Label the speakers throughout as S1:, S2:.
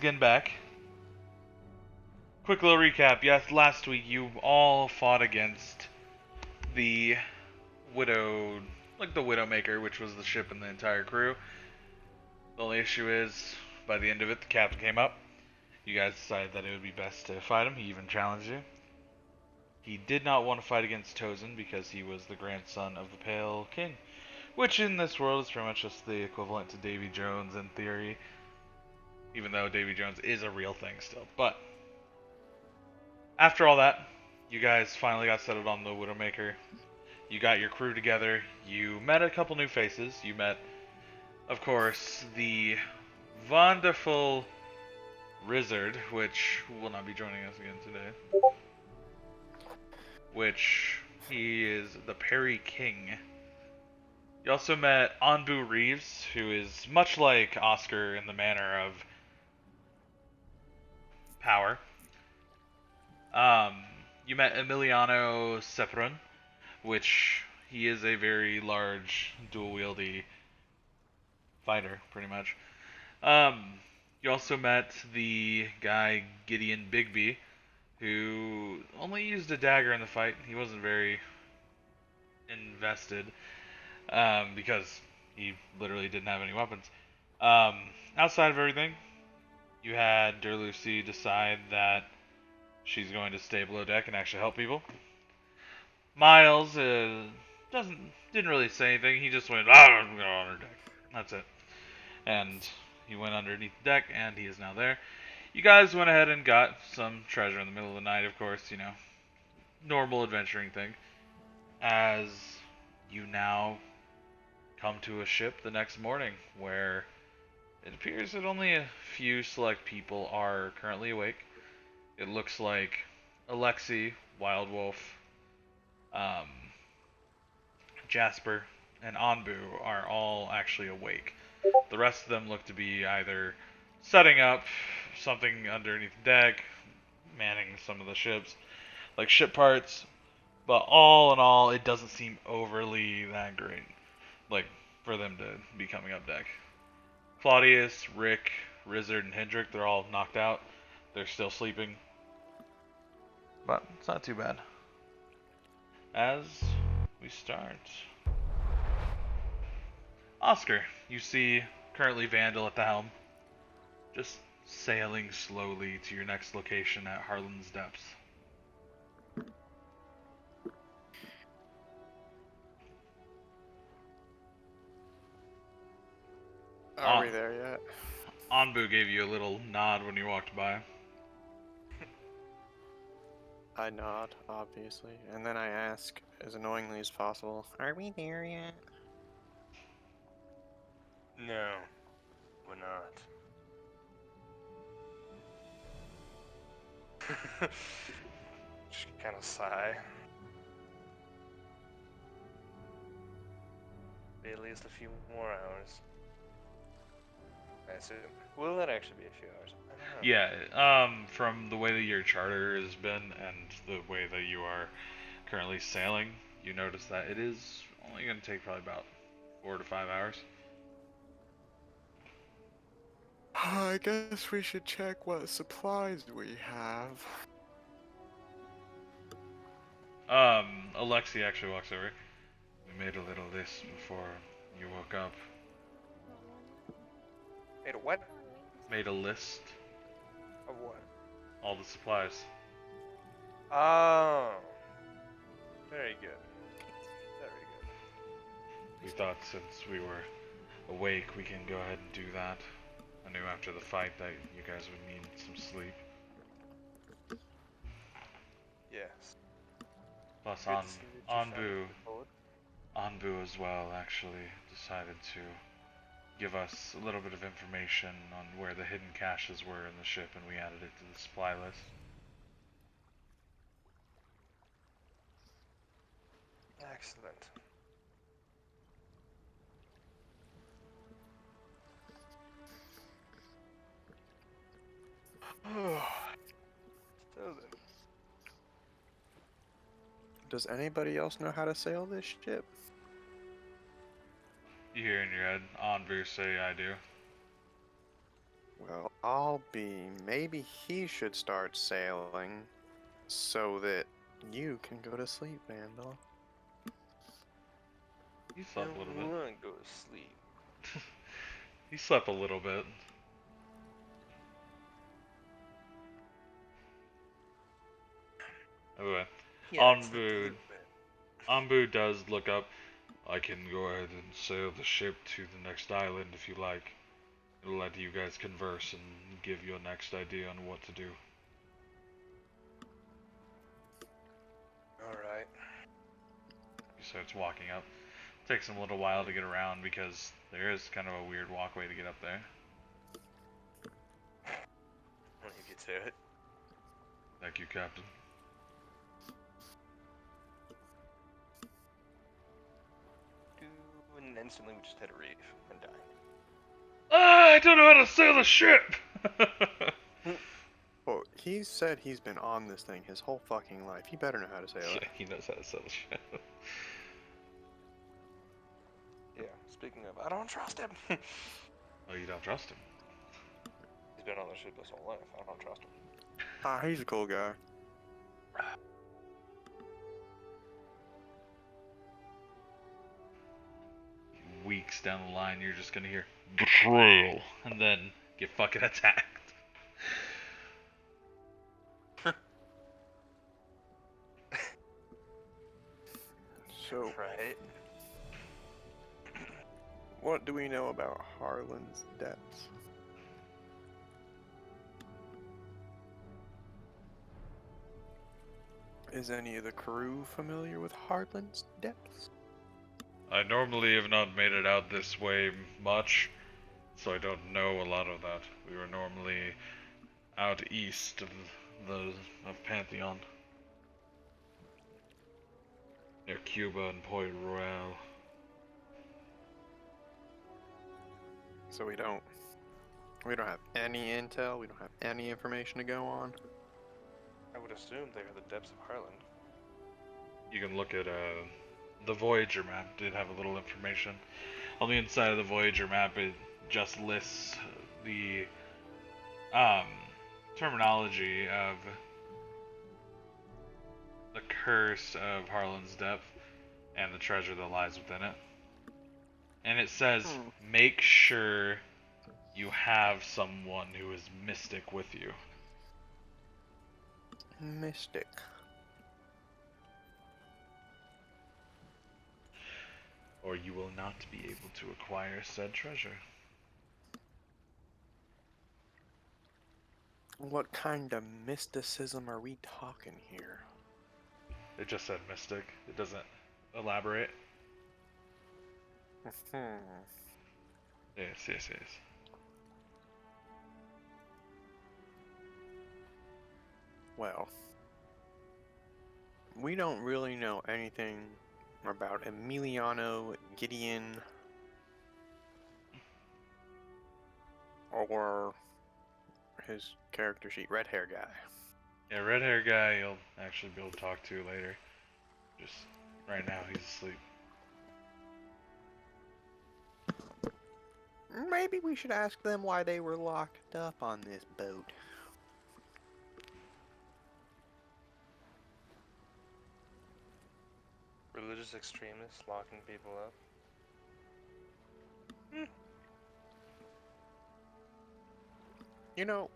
S1: again back. Quick little recap. Yes, last week you all fought against the Widow, like the Widowmaker, which was the ship and the entire crew. The only issue is, by the end of it, the captain came up. You guys decided that it would be best to fight him. He even challenged you. He did not want to fight against Tozen because he was the grandson of the Pale King, which in this world is pretty much just the equivalent to Davy Jones in theory, even though Davy Jones is a real thing still. But after all that, you guys finally got settled on the Widowmaker. You got your crew together. You met a couple new faces. You met, of course, the wonderful Ryszard, which will not be joining us again today. Which he is the Perry King. You also met Anbu Reeves, who is much like Oscar in the manner of power. You met Emiliano Cepron, which he is a very large, dual-wieldy fighter, pretty much. You also met the guy Gideon Bigby, who only used a dagger in the fight. He wasn't very invested, because he literally didn't have any weapons. Outside of everything, you had Derlucy decide that she's going to stay below deck and actually help people. Miles didn't really say anything. He just went, I'm going to go under deck. That's it. And he went underneath the deck, and he is now there. You guys went ahead and got some treasure in the middle of the night, of course, you know, normal adventuring thing. As you now come to a ship the next morning, where it appears that only a few select people are currently awake. It looks like Alexi, Wild Wolf, Jasper, and Anbu are all actually awake. The rest of them look to be either setting up something underneath the deck, manning some of the ships, like ship parts, but all in all, it doesn't seem overly that great, like, for them to be coming up deck. Claudius, Rick, Ryszard, and Hendrik, they're all knocked out. They're still sleeping. But it's not too bad. As we start. Oscar, you see currently Vandal at the helm, just sailing slowly to your next location at Harlan's Depths.
S2: Are we there yet?
S1: Anbu gave you a little nod when you walked by.
S2: I nod, obviously, and then I ask, as annoyingly as possible, are we there yet?
S3: No, we're not. Just kind of sigh. Be at least a few more hours. I assume. Will that actually be a few hours? I don't know.
S1: Yeah, from the way that your charter has been and the way that you are currently sailing, you notice that it is only going to take probably about 4 to 5 hours.
S2: I guess we should check what supplies we have.
S1: Alexi actually walks over. We made a little list before you woke up.
S3: Made a what?
S1: Made a list.
S3: Of what?
S1: All the supplies.
S3: Oh. Very good. Very good.
S1: We thought since we were awake, we can go ahead and do that. I knew after the fight that you guys would need some sleep.
S3: Yes.
S1: Plus,
S3: Good to see that you found
S1: Anbu,
S3: the boat.
S1: Anbu as well actually decided to give us a little bit of information on where the hidden caches were in the ship, and we added it to the supply list.
S3: Excellent. So then.
S2: Does anybody else know how to sail this ship?
S1: You hear in your head Anbu say, I do.
S2: Well, maybe he should start sailing so that you can go to sleep, Vandal.
S1: He
S3: I
S1: slept a little bit.
S3: want to go to sleep.
S1: He slept a little bit. Anyway,
S3: Yeah, I slept a little bit.
S1: Anbu does look up. I can go ahead and sail the ship to the next island if you like. It'll let you guys converse and give you a next idea on what to do.
S3: Alright.
S1: He starts walking up. Takes him a little while to get around because there is kind of a weird walkway to get up there.
S3: When you get to it.
S1: Thank you, Captain.
S3: And instantly we just hit a reef and die.
S1: Ah, I don't know how to sail a ship!
S2: Well, he said he's been on this thing his whole fucking life. He better know how to sail it.
S1: Yeah, he knows how to sail a ship.
S3: Yeah, speaking of, I don't trust him.
S1: Oh, you don't trust him?
S3: He's been on the ship his whole life. I don't trust him.
S2: Ah, he's a cool guy.
S1: Weeks down the line, you're just gonna hear betrayal, and then get fucking attacked.
S2: So,
S3: Right.
S2: what do we know about Harlan's depths? Is any of the crew familiar with Harlan's depths?
S1: I normally have not made it out this way much, so I don't know a lot of that. We were normally out east of Pantheon, near Cuba and Point Royale.
S2: So we don't have any intel, we don't have any information to go on.
S3: I would assume they are the depths of Harlan.
S1: You can look at the Voyager map. Did have a little information on the inside of the Voyager map. It just lists the terminology of the curse of Harlan's depth and the treasure that lies within it. And it says, make sure you have someone who is mystic with you.
S2: Mystic.
S1: Or you will not be able to acquire said treasure.
S2: What kind of mysticism are we talking here?
S1: It just said mystic. It doesn't elaborate. Yes.
S2: Well, we don't really know anything about Emiliano Gideon or his character sheet, red hair guy.
S1: Yeah, red hair guy you'll actually be able to talk to later. Just right now he's asleep.
S2: Maybe we should ask them why they were locked up on this boat.
S3: Religious extremists locking people up.
S2: You know,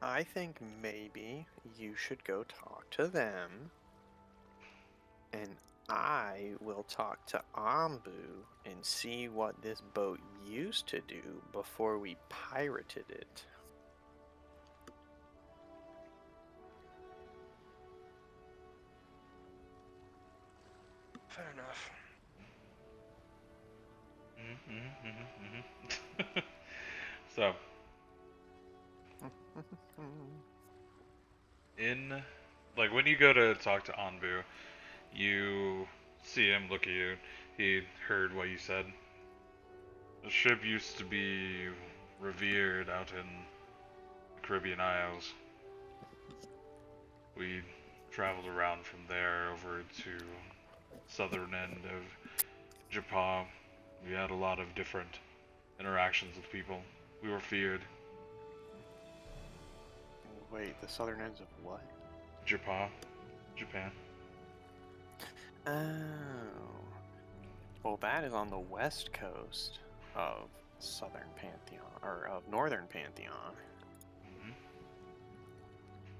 S2: I think maybe you should go talk to them, and I will talk to Ambu and see what this boat used to do before we pirated it.
S3: Fair enough.
S1: So, when you go to talk to Anbu, you see him look at you. He heard what you said. The ship used to be revered out in the Caribbean Isles. We traveled around from there over to southern end of Japan. We had a lot of different interactions with people. We were feared.
S2: Wait, the southern ends of what?
S1: Japan.
S2: Oh. Well, that is on the west coast of southern Pantheon, or of northern Pantheon.
S1: Hmm.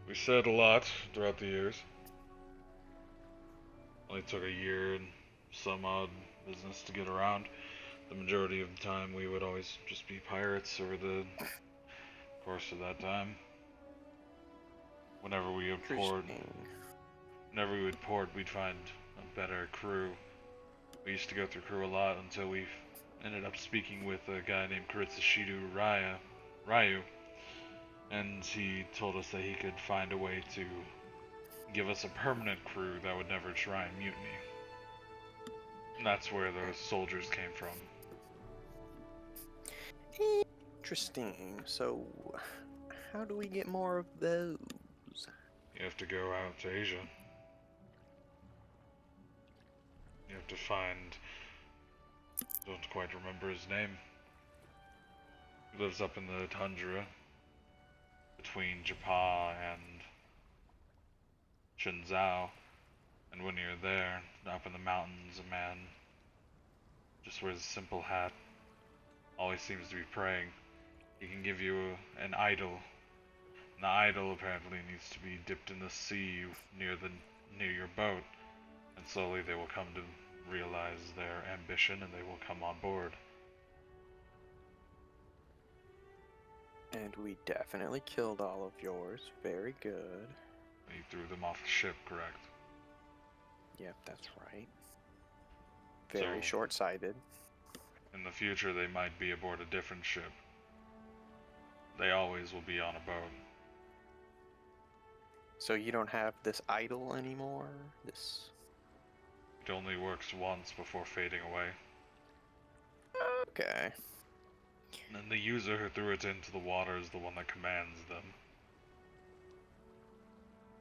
S1: We said a lot throughout the years. Only took a year and some odd business to get around. The majority of the time we would always just be pirates over the course of that time. Whenever we would port, we'd find a better crew. We used to go through crew a lot until we ended up speaking with a guy named Ryu, and he told us that he could find a way to give us a permanent crew that would never try and mutiny. And that's where those soldiers came from.
S2: Interesting. So, how do we get more of those?
S1: You have to go out to Asia. You have to find... don't quite remember his name. He lives up in the tundra between Japan and Shenzhou. And when you're there, up in the mountains, a man just wears a simple hat, always seems to be praying. He can give you an idol. And the idol apparently needs to be dipped in the sea near your boat, and slowly they will come to realize their ambition and they will come on board.
S2: And we definitely killed all of yours. Very good.
S1: You threw them off the ship, correct?
S2: Yep, that's right. Very
S1: So,
S2: short-sighted.
S1: in the future, they might be aboard a different ship. They always will be on a boat.
S2: So you don't have this idol anymore? This...
S1: It only works once before fading away.
S2: Okay.
S1: And the user who threw it into the water is the one that commands them.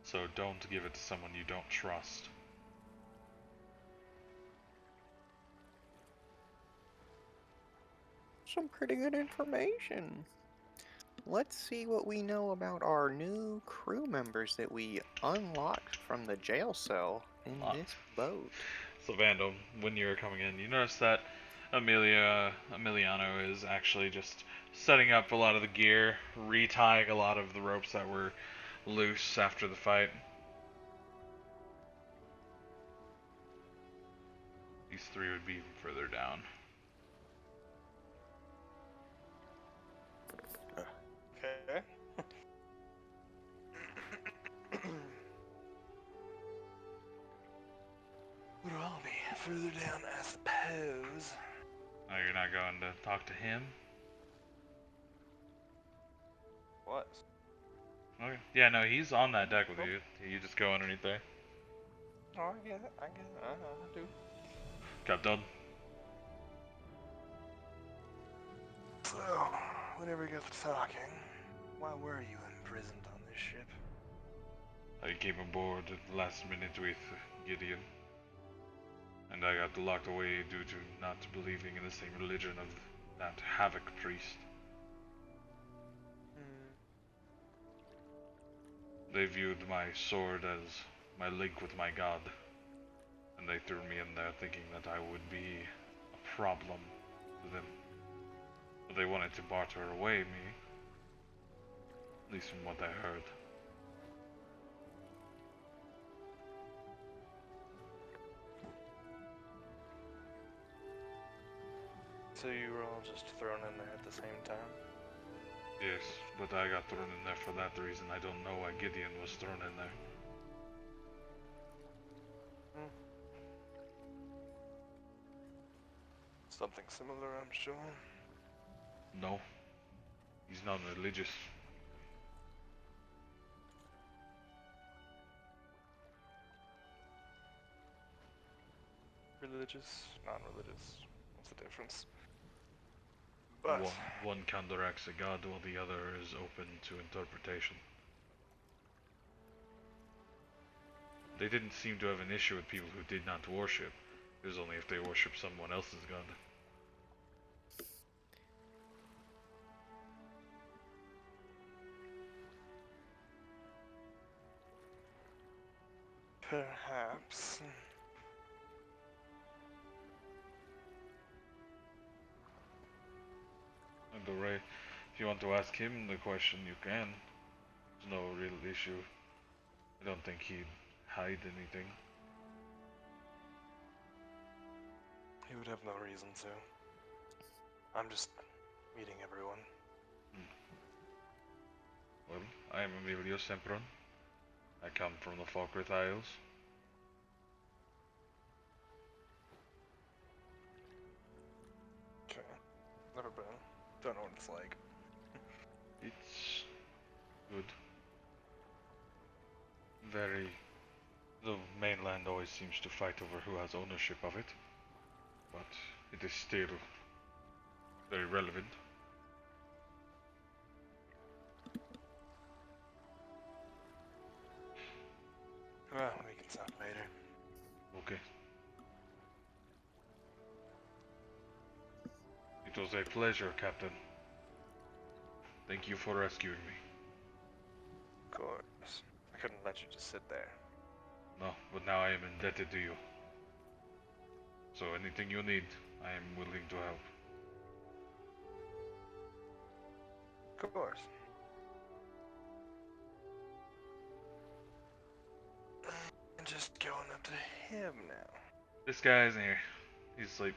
S1: So don't give it to someone you don't trust.
S2: Some pretty good information. Let's see what we know about our new crew members that we unlocked from the jail cell in this boat.
S1: So Vandal, when you were coming in, you noticed that Emiliano is actually just setting up a lot of the gear, retying a lot of the ropes that were loose after the fight. These three would be even further down.
S3: Okay. Would all be further down, I suppose.
S1: Oh, you're not going to talk to him?
S3: What?
S1: Okay. Yeah, no, he's on that deck with you. You just go underneath there.
S3: Oh, I get it. I do.
S1: Captain.
S3: So, whenever we got to talking, why were you imprisoned on this ship?
S1: I came aboard at the last minute with Gideon. And I got locked away due to not believing in the same religion of that Havoc priest. They viewed my sword as my link with my god. And they threw me in there thinking that I would be a problem to them. But they wanted to barter away me. At least from what I heard.
S3: So you were all just thrown in there at the same time?
S1: Yes, but I got thrown in there for that reason. I don't know why Gideon was thrown in there.
S3: Something similar, I'm sure.
S1: No. He's not religious.
S3: Religious, non-religious. What's the difference? But
S1: One counteracts a god while the other is open to interpretation. They didn't seem to have an issue with people who did not worship. It was only if they worship someone else's god.
S3: Perhaps.
S1: And Ray, if you want to ask him the question, you can. There's no real issue. I don't think he'd hide anything.
S3: He would have no reason to. I'm just meeting everyone.
S1: Well, I am Emilio Sempron. I come from the Falkirk Isles.
S3: Okay. Never been. Don't know what it's like.
S1: It's good. Very... The mainland always seems to fight over who has ownership of it. But it is still very relevant.
S3: Well, we can talk later.
S1: Okay. It was a pleasure, Captain. Thank you for rescuing me.
S3: Of course. I couldn't let you just sit there.
S1: No, but now I am indebted to you. So anything you need, I am willing to help.
S3: Of course. And just going up to him now.
S1: This guy isn't here. He's asleep.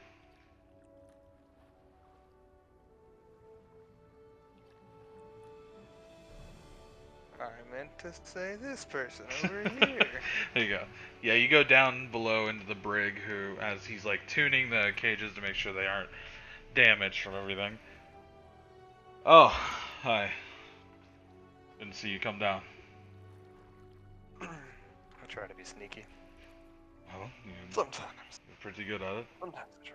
S3: I meant to say this person over here.
S1: There you go. Yeah, you go down below into the brig who, as he's like tuning the cages to make sure they aren't damaged from everything. Oh, hi. Didn't see you come down.
S3: I try to be sneaky.
S1: Well,
S3: Sometimes.
S1: you're pretty good at it.
S3: Sometimes I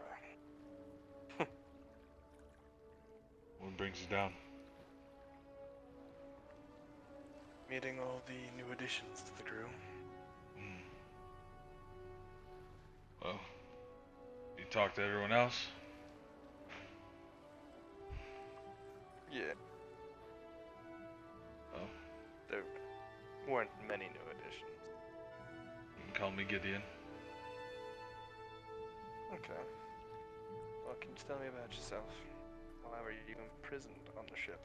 S3: try.
S1: What brings you down?
S3: Meeting all the new additions to the crew.
S1: Well, you talk to everyone else?
S3: Yeah.
S1: Well,
S3: There weren't many new additions.
S1: you can call me Gideon.
S3: Okay. Well, can you tell me about yourself? Why were you imprisoned on the ship?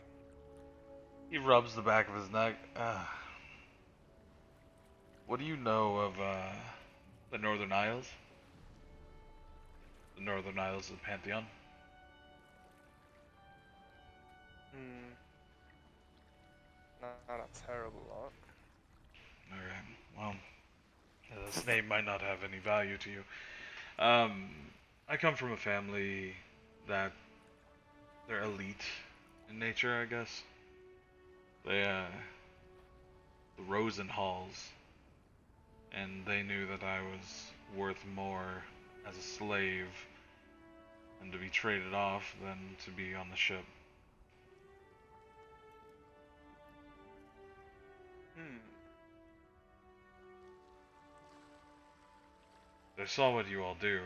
S1: He rubs the back of his neck. What do you know of the Northern Isles? The Northern Isles of Pantheon?
S3: Not a terrible lot.
S1: Alright, well, this name might not have any value to you. I come from a family that they're elite in nature, I guess. They, the Rosenhalls, and they knew that I was worth more as a slave and to be traded off than to be on the ship. They saw what you all do.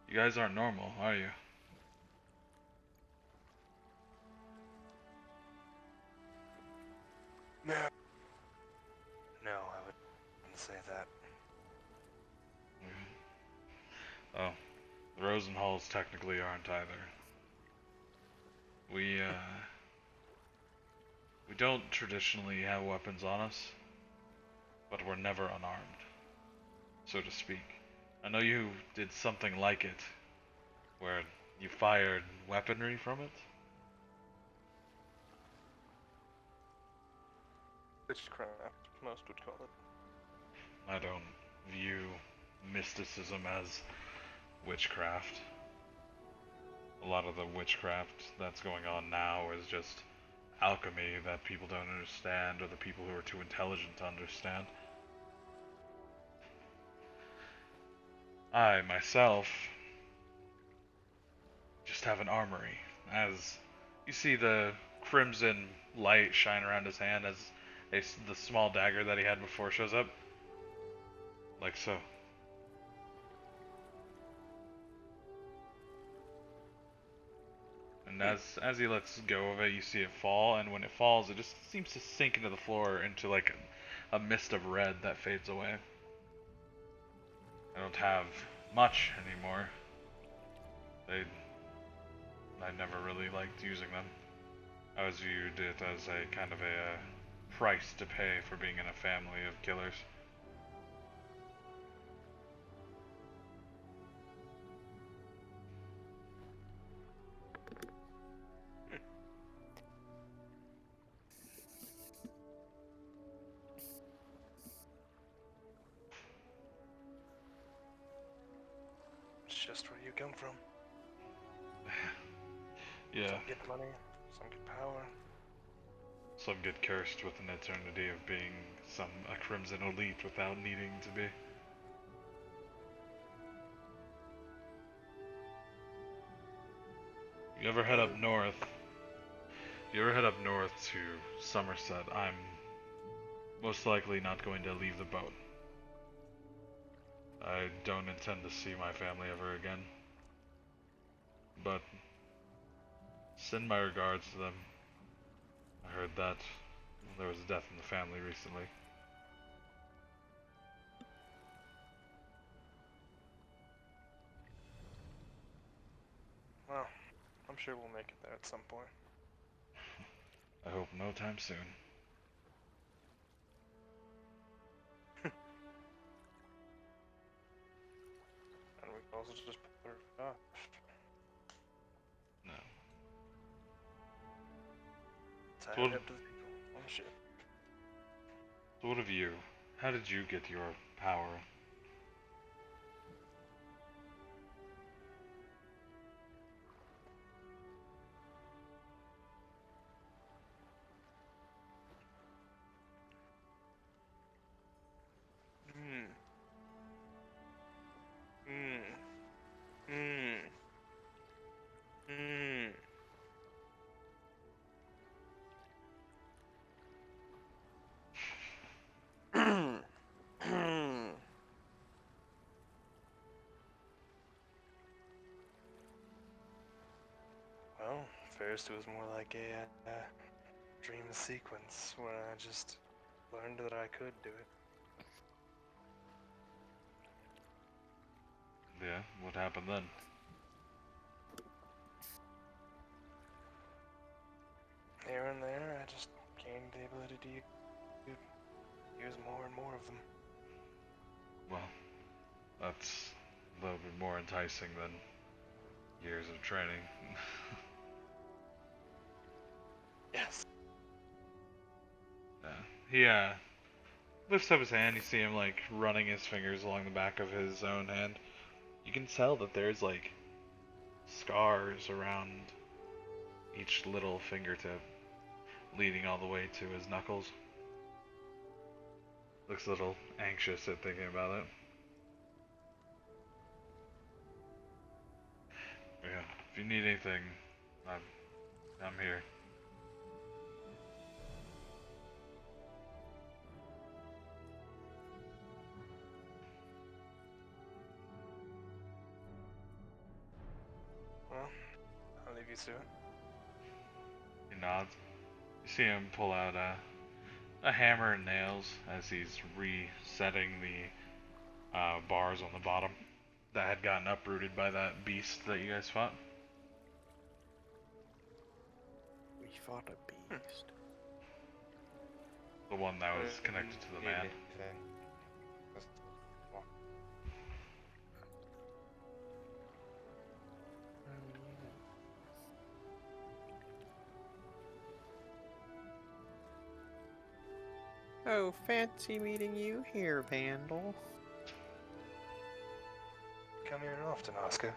S1: You guys aren't normal, are you?
S3: No. No, I wouldn't say that.
S1: Oh, the Rosenhalls technically aren't either. We don't traditionally have weapons on us, but we're never unarmed, so to speak. I know you did something like it, where you fired weaponry from it.
S3: Witchcraft, most would call it.
S1: I don't view mysticism as witchcraft. A lot of the witchcraft that's going on now is just alchemy that people don't understand, or the people who are too intelligent to understand. I, myself, just have an armory. As you see the crimson light shine around his hand as the small dagger that he had before shows up. Like so. And as he lets go of it, you see it fall, and when it falls, it just seems to sink into the floor into like a mist of red that fades away. I don't have much anymore. I never really liked using them. I always viewed it as a kind of a price to pay for being in a family of killers.
S3: It's just where you come from.
S1: Yeah.
S3: Some get money, some get power.
S1: Some get cursed with an eternity of being a crimson elite without needing to be. You ever head up north? If you ever head up north to Somerset, I'm most likely not going to leave the boat. I don't intend to see my family ever again. But send my regards to them. I heard that there was a death in the family recently.
S3: Well, I'm sure we'll make it there at some point.
S1: I hope no time soon.
S3: And we can also just put it off.
S1: No.
S3: Tie
S1: Well-
S3: it up to the people on the ship.
S1: So what of you? How did you get your power?
S3: Hmm. Hmm. Hmm. Hmm. Well, first it was more like a dream sequence where I just learned that I could do it.
S1: Yeah, what happened then?
S3: Here and there, I just gained the ability to use more and more of them.
S1: Well, that's a little bit more enticing than years of training.
S3: Yes.
S1: Yeah. He lifts up his hand, you see him like running his fingers along the back of his own hand. You can tell that there's like scars around each little fingertip, leading all the way to his knuckles. Looks a little anxious at thinking about it. Yeah, if you need anything, I'm here.
S3: Well, I'll leave you to it.
S1: He nods. You see him pull out a hammer and nails as he's resetting the bars on the bottom that had gotten uprooted by that beast that you guys fought.
S2: We fought a beast.
S1: The one that was connected to the man.
S2: Oh, fancy meeting you here, Vandal.
S3: Come here often, Oscar.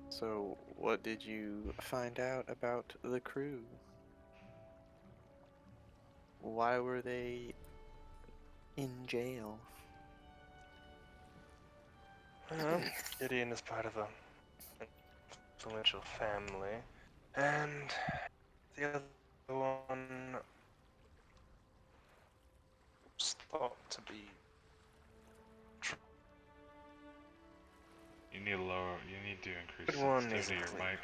S2: So, what did you find out about the crew? Why were they in jail?
S3: Well, Gideon is part of a influential family, and the other one was thought to be.
S1: You need to increase
S3: Good one
S1: sensitivity
S3: isn't
S1: to your mic.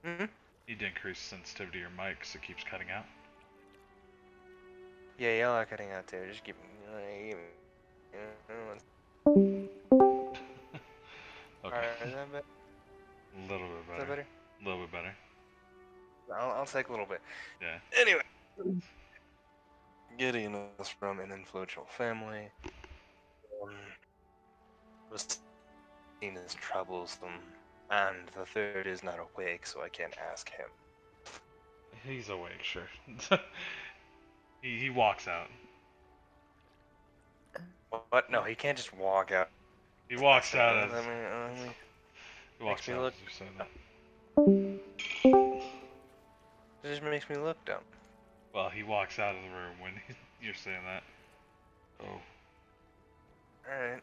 S3: clear.
S1: You need to increase sensitivity to your mic because it keeps cutting out.
S3: Yeah, y'all are cutting out too. Just give me.
S1: Okay.
S3: Alright, is that better?
S1: A little bit
S3: Is that
S1: better.
S3: better?
S1: A little bit better.
S3: I'll take a little bit.
S1: Yeah.
S3: Anyway. Gideon is from an influential family. Was seen as troublesome. And the third is not awake, so I can't ask him.
S1: He's awake, sure. he walks out.
S3: What? No, he can't just walk out.
S1: He walks
S3: So,
S1: out as he walks
S3: me
S1: out
S3: look-
S1: as you say that.
S3: It just makes me look dumb.
S1: Well, he walks out of the room when you're saying that. Oh.
S3: Alright.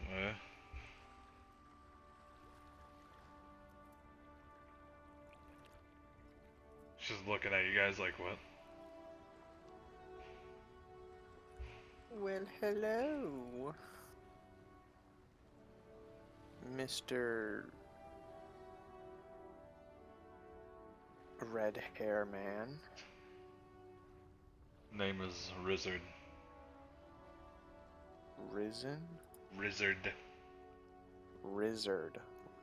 S1: Yeah. She's looking at you guys like, what?
S2: Well, hello, Mr. Red Hair Man.
S1: Name is Ryszard.
S2: Risen?
S1: Ryszard.
S2: Ryszard.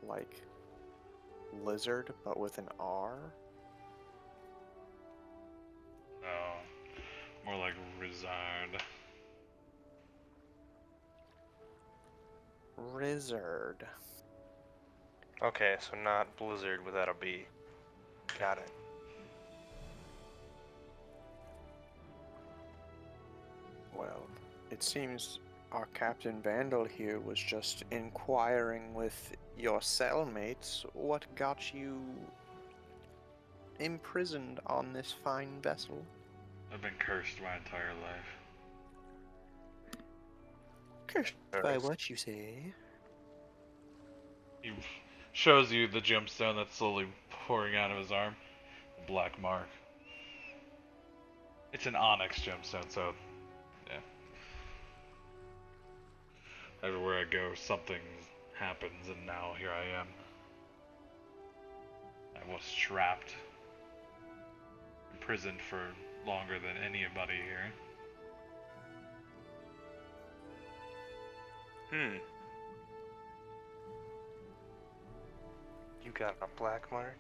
S2: Like lizard, but with an R?
S1: No. More like Ryszard.
S2: Ryszard.
S3: Okay, so not Blizzard without a B. Got it.
S2: Well, it seems our Captain Vandal here was just inquiring with your cellmates what got you imprisoned on this fine vessel.
S1: I've been cursed my entire life.
S2: Cursed by what you say?
S1: He shows you the gemstone that's slowly pouring out of his arm. A black mark. It's an onyx gemstone, so yeah. Everywhere I go, something happens, and now here I am. I was trapped, imprisoned for longer than anybody here.
S3: You got a black mark?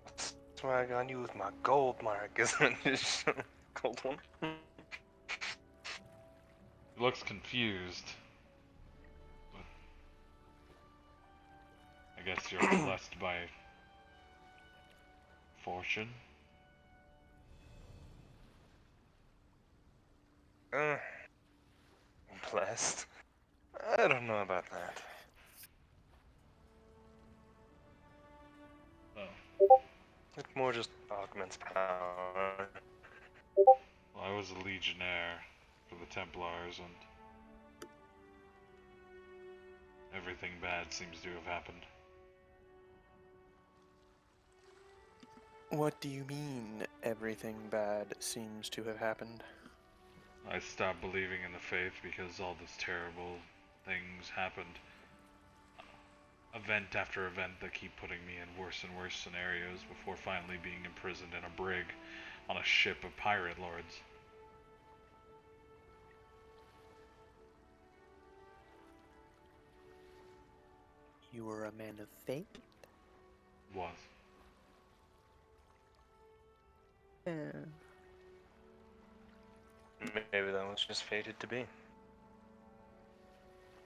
S3: That's why I got you with my gold mark, isn't it? Just a gold one?
S1: He looks confused. But I guess you're blessed by fortune.
S3: Blessed? I don't know about that.
S1: Oh.
S3: It more just augments power.
S1: Well, I was a legionnaire for the Templars, and everything bad seems to have happened.
S2: What do you mean, everything bad seems to have happened?
S1: I stopped believing in the faith because all these terrible things happened. Event after event that keep putting me in worse and worse scenarios before finally being imprisoned in a brig on a ship of pirate lords.
S2: You were a man of faith?
S1: Was.
S3: Maybe that was just fated to be.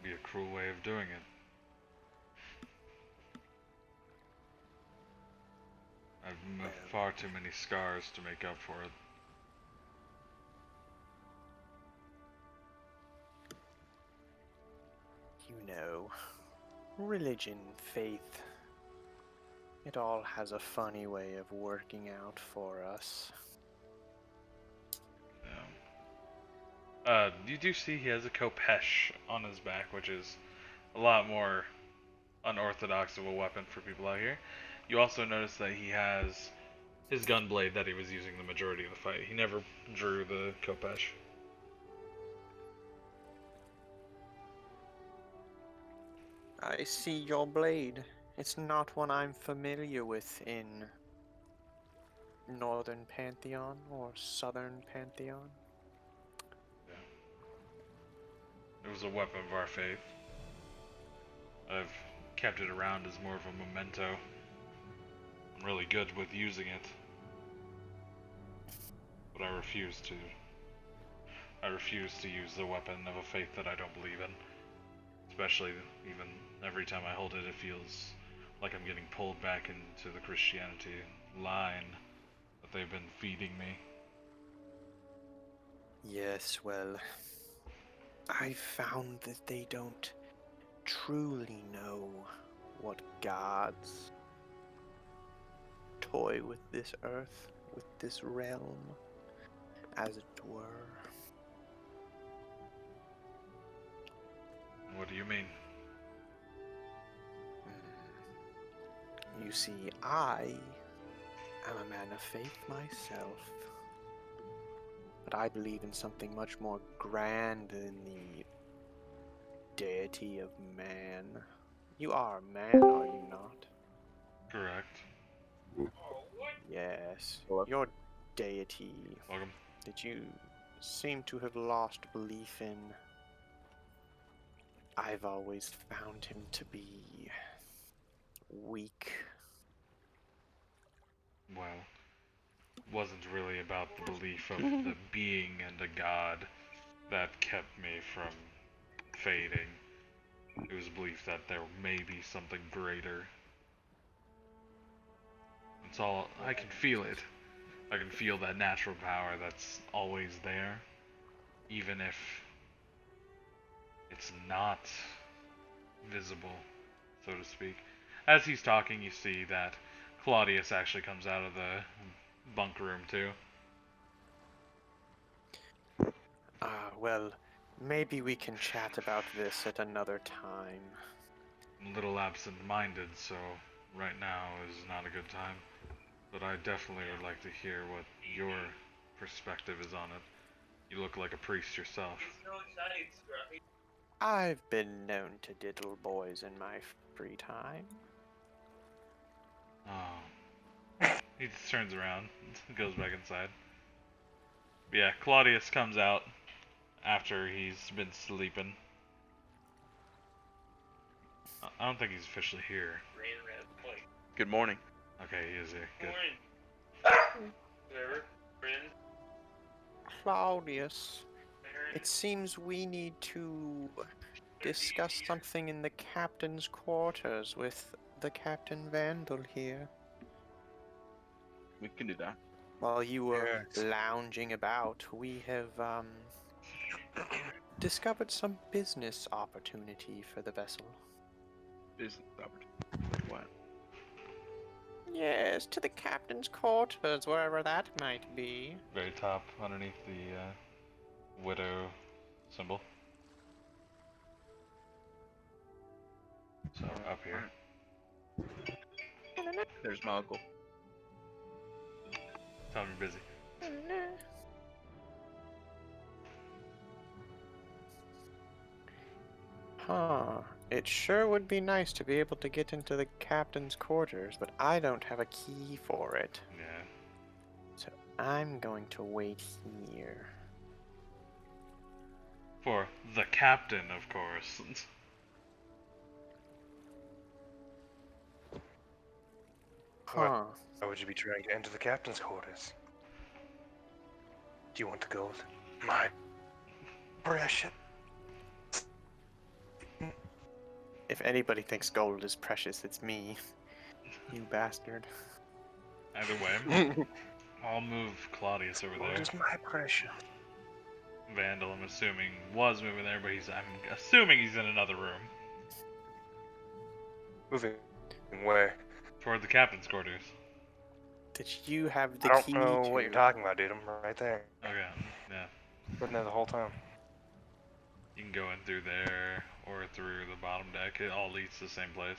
S1: Be a cruel way of doing it. I've far too many scars to make up for it.
S2: You know, religion, faith, it all has a funny way of working out for us.
S1: You do see he has a khopesh on his back, which is a lot more unorthodox of a weapon for people out here. You also notice that he has his gunblade that he was using the majority of the fight. He never drew the khopesh.
S2: I see your blade. It's not one I'm familiar with in Northern Pantheon or Southern Pantheon.
S1: It was a weapon of our faith. I've kept it around as more of a memento. I'm really good with using it. But I refuse to use the weapon of a faith that I don't believe in. Especially even every time I hold it, it feels like I'm getting pulled back into the Christianity line that they've been feeding me.
S2: Yes, well, I found that they don't truly know what gods toy with this earth, with this realm, as it were.
S1: What do you mean?
S2: You see, I am a man of faith myself, but I believe in something much more grand than the deity of man. You are a man, are you not?
S1: Correct.
S2: Yes.
S4: Hello?
S2: Your deity
S1: Welcome.
S2: that you seem to have lost belief in. I've always found him to be weak.
S1: Well, it wasn't really about the belief of the being and a god that kept me from fading. It was a belief that there may be something greater. It's all, I can feel it. I can feel that natural power that's always there, even if it's not visible, so to speak. As he's talking, you see that Claudius actually comes out of the bunk room too.
S2: Well, maybe we can chat about this at another time.
S1: I'm a little absent-minded, so right now is not a good time. But I definitely would like to hear what your perspective is on it. You look like a priest yourself.
S2: I've been known to diddle boys in my free time.
S1: Oh. He just turns around, goes back inside. But yeah, Claudius comes out after he's been sleeping. I don't think he's officially here.
S4: Good morning.
S1: Okay, he is here. Good.
S2: Claudius, it seems we need to discuss something in the captain's quarters with the Captain Vandal here.
S4: We can do that.
S2: While you were
S3: Yes.
S2: lounging about, we have discovered some business opportunity for the vessel.
S4: Business opportunity. What?
S2: Yes, to the captain's quarters, wherever that might be.
S1: Very top, underneath the widow symbol. So up here.
S4: There's my uncle.
S1: Tell him you're busy.
S2: Huh. It sure would be nice to be able to get into the captain's quarters, but I don't have a key for it.
S1: Yeah.
S2: So I'm going to wait here.
S1: For the captain, of course.
S2: Huh.
S3: Why would you be trying to enter the captain's quarters? Do you want the gold? My precious.
S2: If anybody thinks gold is precious, it's me. You bastard.
S1: Either way, I'll move Claudius over
S3: What
S1: there.
S3: is my precious?
S1: Vandal, I'm assuming, was moving there, but I'm assuming he's in another room.
S3: Moving where?
S1: Toward the captain's quarters.
S2: Did you have the
S3: I don't
S2: key
S3: know
S2: to...
S3: what you're talking about, dude. I'm right there.
S1: Okay, yeah.
S3: Been there the whole time.
S1: You can go in through there, or through the bottom deck. It all leads to the same place.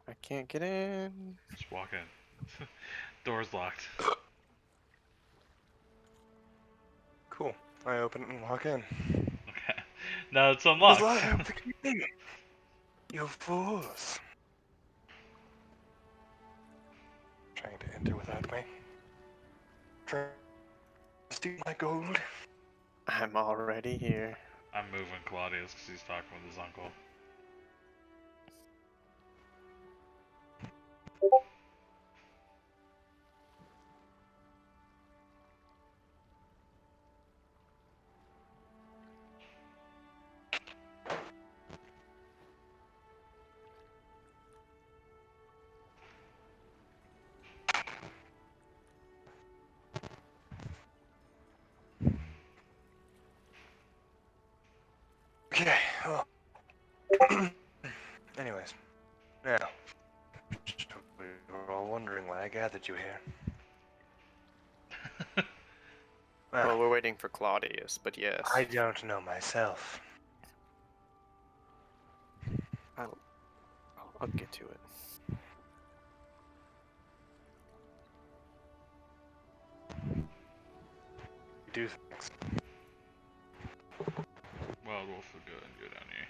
S2: I can't get in.
S1: Just walk in. Door's locked.
S3: Cool. I open it and walk in.
S1: Okay. Now it's
S3: Because
S1: unlocked.
S3: I have the key. You fools. Trying to enter without me. Trying to steal my gold.
S2: I'm already here.
S1: I'm moving Claudius because he's talking with his uncle.
S3: Okay, well. Anyways, now, we were all wondering why I gathered you here.
S2: Well, we're waiting for Claudius, but yes.
S3: I don't know myself.
S2: I'll get to it.
S3: You do things.
S1: Wild Wolf will go and go down here.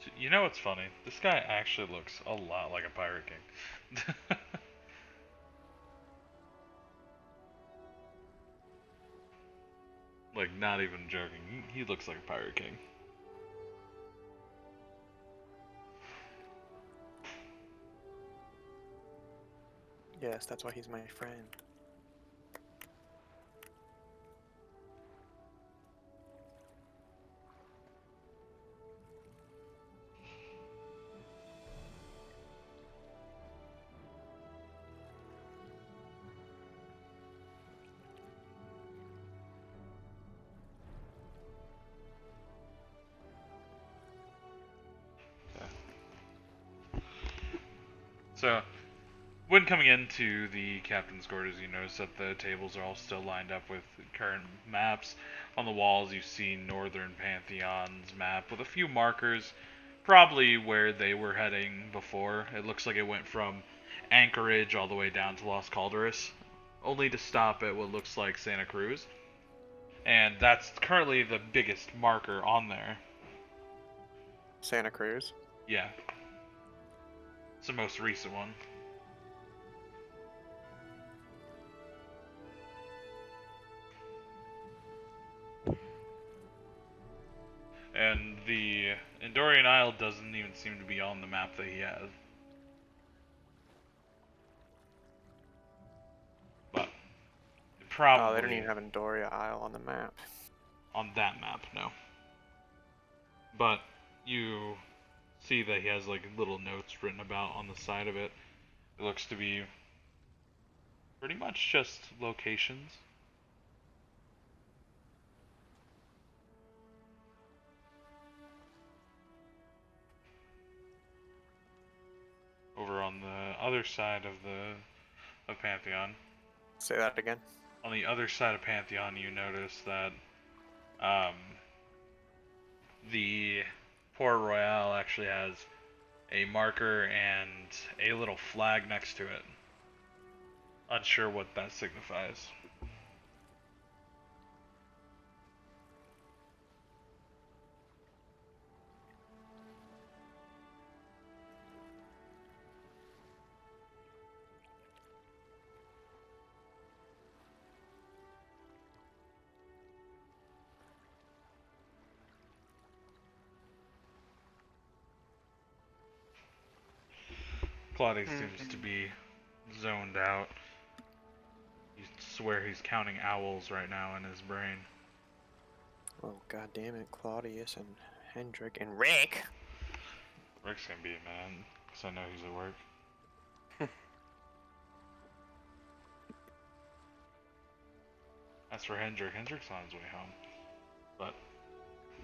S1: So, you know what's funny? This guy actually looks a lot like a Pirate King. Like, not even joking. He looks like a Pirate King.
S2: Yes, that's why he's my friend.
S1: So, when coming into the captain's quarters, you notice that the tables are all still lined up with current maps. On the walls, you see Northern Pantheon's map with a few markers, probably where they were heading before. It looks like it went from Anchorage all the way down to Las Calderas, only to stop at what looks like Santa Cruz. And that's currently the biggest marker on there.
S2: Santa Cruz?
S1: Yeah. It's the most recent one. And the Endorian Isle doesn't even seem to be on the map that he has. But it probably...
S2: Oh, they don't even have Andoria Isle on the map.
S1: On that map, no. But you see that he has like little notes written about on the side of it. It looks to be pretty much just locations. Over on the other side of Pantheon.
S2: Say that again.
S1: On the other side of Pantheon, you notice that the Port Royale actually has a marker and a little flag next to it. Unsure what that signifies. Claudius seems to be zoned out. You swear he's counting owls right now in his brain.
S2: Oh, god damn it, Claudius and Hendrik and Rick!
S1: Rick's gonna be mad, because I know he's at work. As for Hendrik, Hendrik's on his way home. But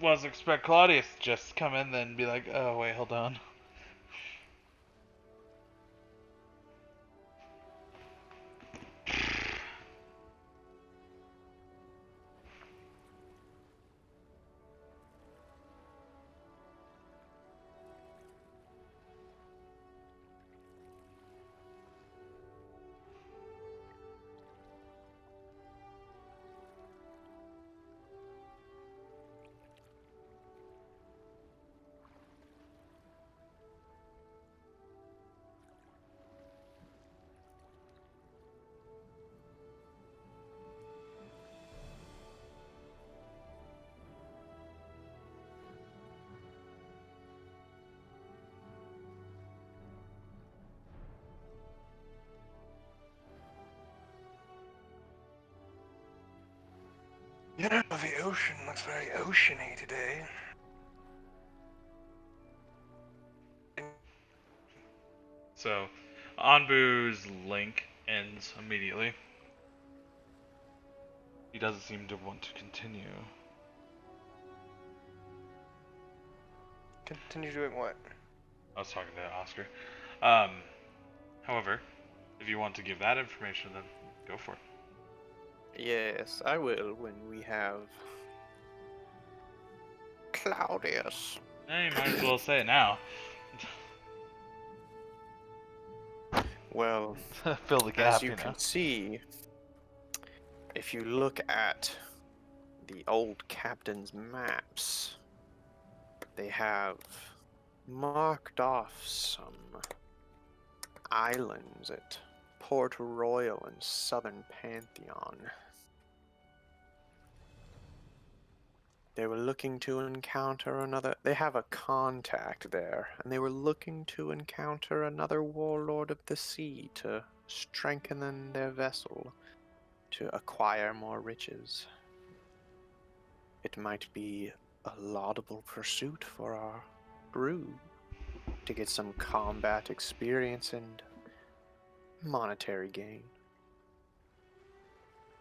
S1: wasn't expect Claudius to just come in then and be like, oh wait, hold on.
S3: You know, the ocean looks very oceany today.
S1: So, Anbu's link ends immediately. He doesn't seem to want to continue.
S3: Continue doing what?
S1: I was talking to Oscar. However, if you want to give that information, then go for it.
S2: Yes, I will when we have Claudius.
S1: You might as well say it now.
S2: Well,
S1: Fill the
S2: as
S1: gap,
S2: you can see, if you look at the old captain's maps, they have marked off some islands at Port Royal and Southern Pantheon. They were looking to encounter another. They have a contact there, and they were looking to encounter another warlord of the sea to strengthen their vessel to acquire more riches. It might be a laudable pursuit for our crew to get some combat experience and monetary gain.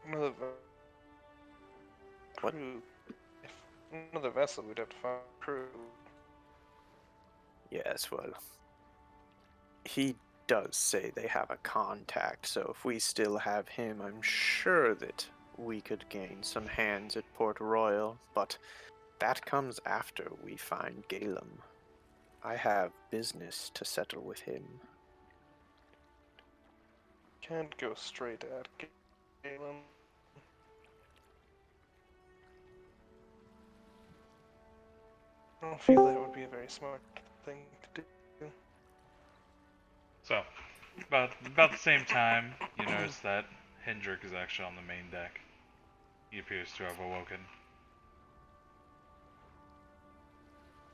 S3: Another
S2: What?
S3: crew. If another vessel, we'd have to find a crew.
S2: Yes, well, he does say they have a contact, so if we still have him, I'm sure that we could gain some hands at Port Royal, but that comes after we find Galen. I have business to settle with him.
S3: Can't go straight at Galen. I don't feel that would be a very smart thing to do.
S1: So, about the same time, you notice that Hendrik is actually on the main deck. He appears to have awoken.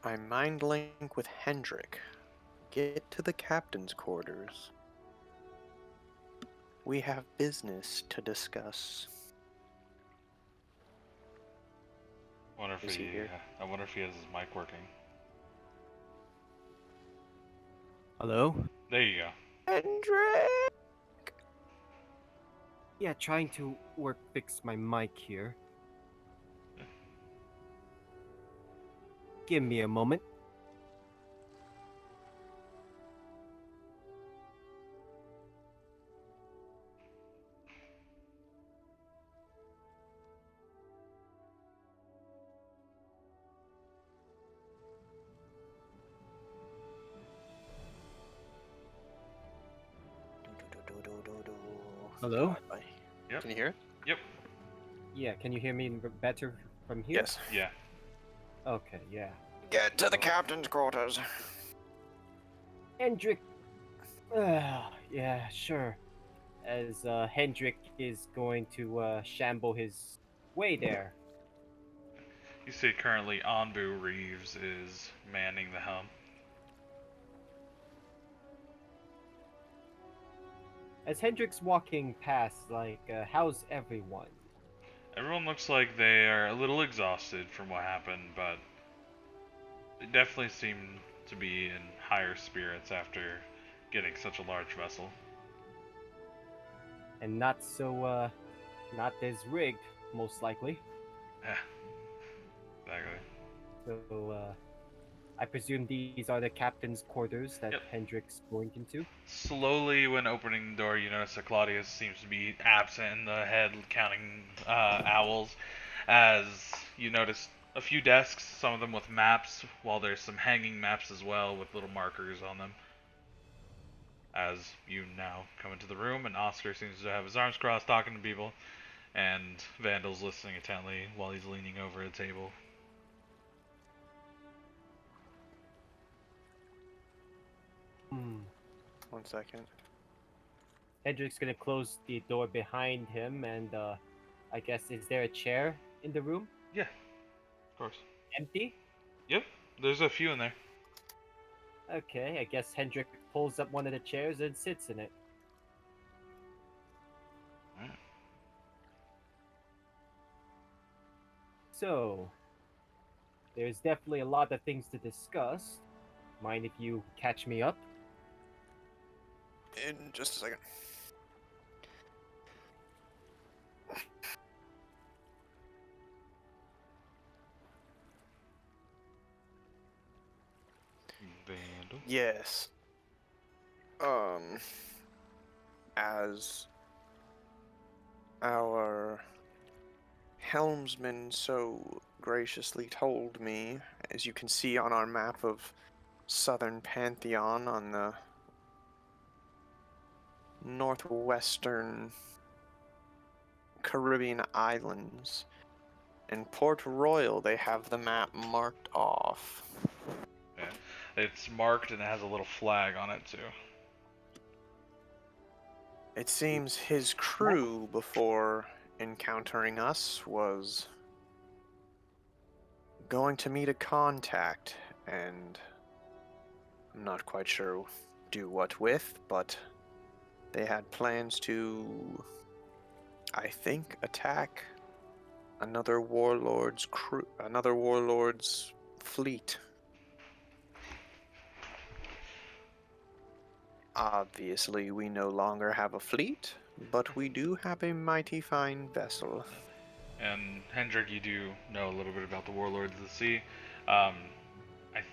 S2: I mind link with Hendrik. Get to the captain's quarters. We have business to discuss.
S1: I wonder
S2: Is he here?
S1: I wonder if he has his mic working.
S5: Hello?
S1: There you go.
S2: Hendrik!
S5: Yeah, trying to fix my mic here. Give me a moment. Hello?
S1: Yep.
S2: Can you hear it?
S1: Yep.
S5: Yeah, can you hear me better from here?
S2: Yes.
S1: Yeah.
S5: Okay, yeah.
S2: Get to the captain's quarters.
S5: Hendrik. Yeah, sure. As Hendrik is going to shamble his way there.
S1: You see currently Anbu Reeves is manning the helm.
S5: As Hendrik's walking past, how's everyone?
S1: Everyone looks like they are a little exhausted from what happened, but they definitely seem to be in higher spirits after getting such a large vessel.
S5: And not as rigged, most likely.
S1: Yeah. Exactly.
S5: So, I presume these are the captain's quarters that
S1: Yep.
S5: Hendrik's going into?
S1: Slowly, when opening the door, you notice that Claudius seems to be absent in the head, counting owls. As you notice a few desks, some of them with maps, while there's some hanging maps as well with little markers on them. As you now come into the room, and Oscar seems to have his arms crossed, talking to people, and Vandal's listening intently while he's leaning over a table.
S2: One second.
S5: Hendrik's gonna close the door behind him, and I guess, is there a chair in the room?
S1: Yeah, of course.
S5: Empty?
S1: Yep, there's a few in there.
S5: Okay, I guess Hendrik pulls up one of the chairs and sits in it. So, there's definitely a lot of things to discuss. Mind if you catch me up?
S2: In just a second.
S1: Vandal.
S2: Yes. As our helmsman so graciously told me, as you can see on our map of southern Pantheon on the northwestern Caribbean islands, in Port Royal they have the map marked off.
S1: Yeah. It's marked and it has a little flag on it too.
S2: It seems his crew, before encountering us, was going to meet a contact, and I'm not quite sure do what with, but they had plans to, I think, attack another warlord's fleet. Obviously, we no longer have a fleet, but we do have a mighty fine vessel.
S1: And Hendrik, you do know a little bit about the Warlords of the Sea. I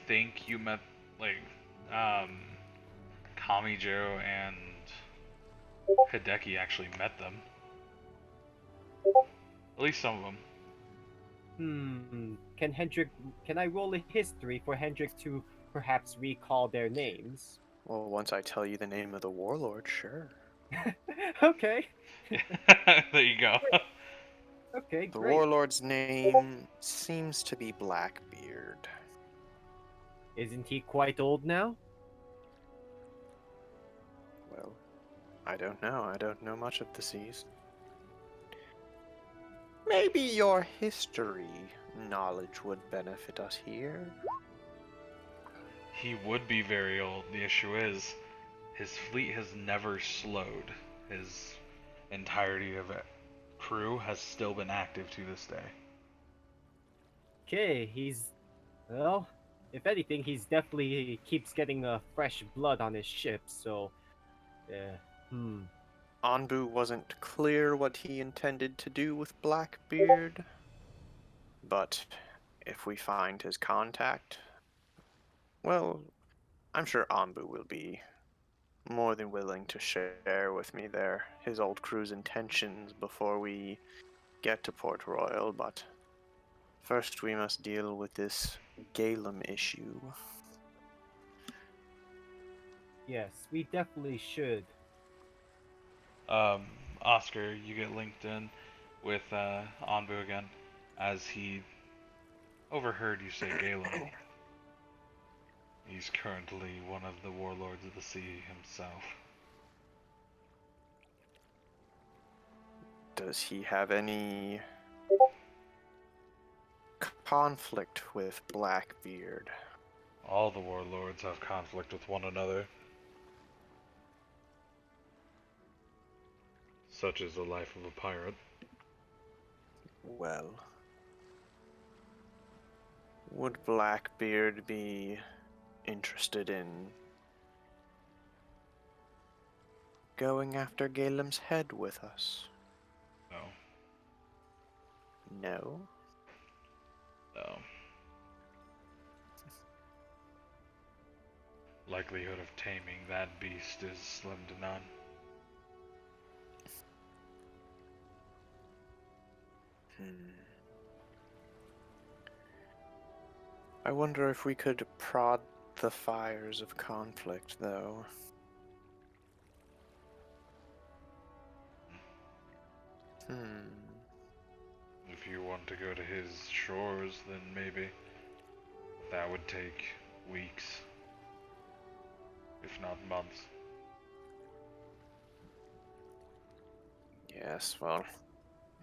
S1: think you met like Kamijo and Hideki actually met them. At least some of them.
S5: Can I roll a history for Hendrik to perhaps recall their names?
S2: Well, once I tell you the name of the warlord, sure.
S5: Okay.
S1: There you go.
S5: Okay,
S2: The
S5: great.
S2: warlord's name seems to be Blackbeard.
S5: Isn't he quite old now?
S2: Well, I don't know. I don't know much of the seas. Maybe your history knowledge would benefit us here.
S1: He would be very old. The issue is, his fleet has never slowed. His entirety of it crew has still been active to this day.
S5: Okay, well, if anything, he keeps getting fresh blood on his ship, so,
S2: Anbu wasn't clear what he intended to do with Blackbeard, but if we find his contact, well, I'm sure Anbu will be more than willing to share with me his old crew's intentions before we get to Port Royal, but first we must deal with this Galen issue.
S5: yes, we definitely should.
S1: Oscar, you get linked in with Anbu again, as he overheard you say Galen. He's currently one of the warlords of the sea himself.
S2: Does he have any conflict with Blackbeard?
S1: All the warlords have conflict with one another. Such is the life of a pirate.
S2: Well, would Blackbeard be interested in going after Galem's head with us?
S1: No.
S2: No?
S1: No. Likelihood of taming that beast is slim to none.
S2: I wonder if we could prod the fires of conflict, though.
S1: If you want to go to his shores, then maybe. That would take weeks, if not months.
S2: Yes, well,